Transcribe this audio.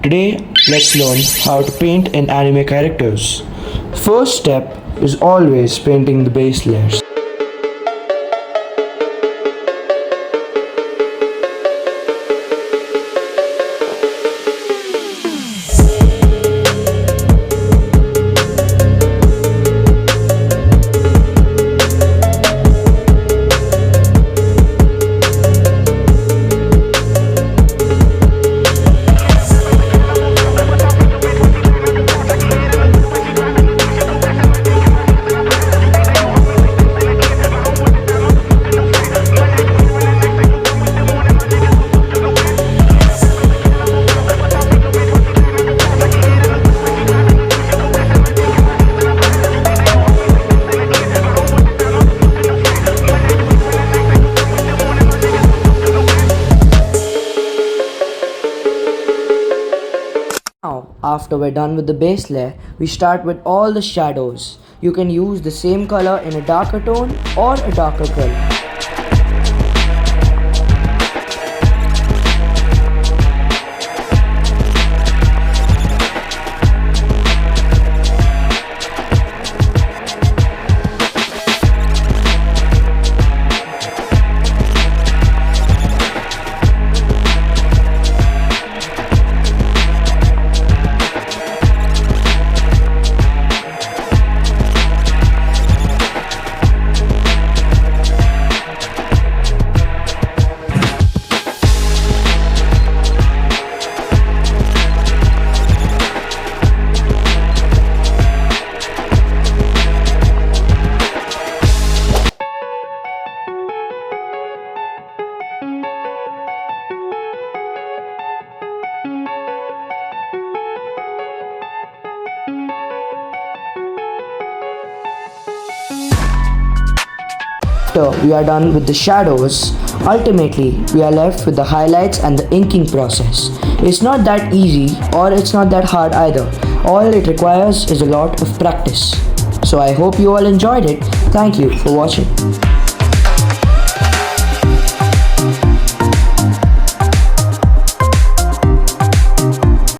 Today, let's learn how to paint in anime characters. First step is always painting the base layers. Now, after we're done with the base layer, we start with all the shadows. You can use the same color in a darker tone or a darker color. After we are done with the shadows, ultimately we are left with the highlights and the inking process. It's not that easy or it's not that hard either. All it requires is a lot of practice. So I hope you all enjoyed it. Thank you for watching.